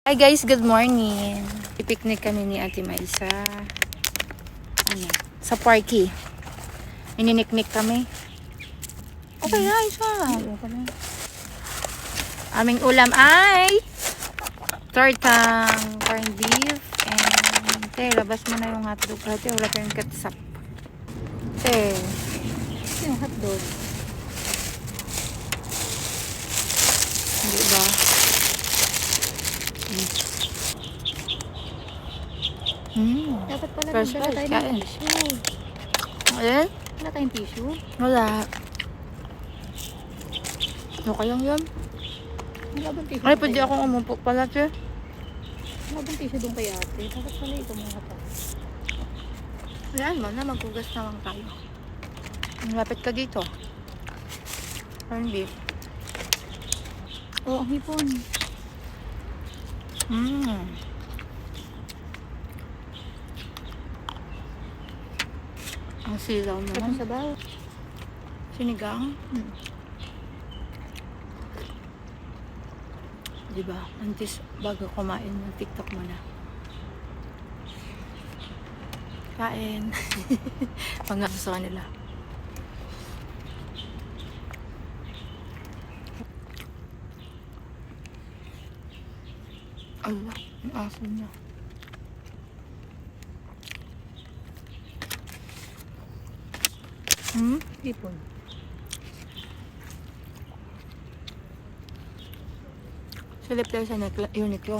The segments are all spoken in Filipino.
Hi guys, good morning. Pipiknik kami ni Ate May sa parky. Ininiknik kami. Okay na, isa. Aming ulam ay tortang corned beef and labas mo na yung hotdog. Ate, wala pa yung ketchup. Yung hotdog. Hindi ba? Dapat pala Fresh nagdala tayo ng kain. tissue. Ayan? Wala tayong tissue. Wala. Ano kayang yun? Wala bang tissue? Ay, pwede akong umupo pala, che. Wala bang tissue doon kay ate? Dapat pala ikaw mga pa. Ayan mo na, maghugas naman tayo. Malapit ka dito. Corned beef. Oo, ang hipon. Ang silaw Tapos naman. sabaw. Sinigang. Diba? Antes, bago kumain, mag-tiktok mo na. Kain. Pangako sa kanila. Allah, ang aso niya. Hipon. Silip tayo sa Uniqlo.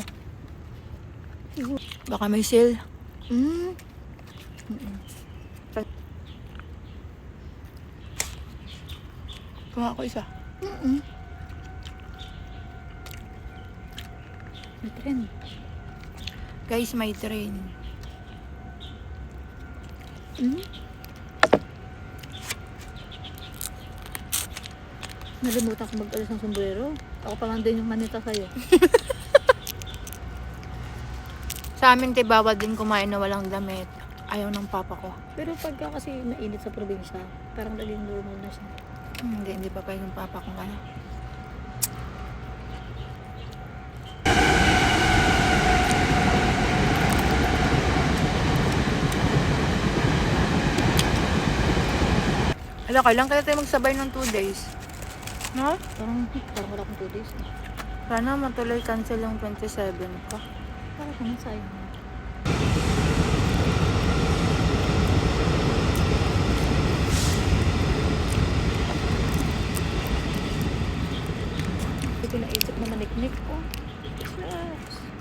Baka may sale. Kuha ako isa. May trend. Guys, may train. Nalimutan ko mag-alis ng sombrero. Ako pa lang din yung manita sa'yo. Sa amin, bawal din kumain na walang damit. Ayaw ng papa ko. Pero pagka kasi mainit sa probinsya, parang naging normal na siya. Hindi pa pa yung papa kong ano. Hala, kailan kaya tayo magsabay ng 2 days? No? Parang wala akong 2 days. Sana matuloy cancel yung 27 ko. Parang kung sayang. Hindi ko naisip na maniknik ko.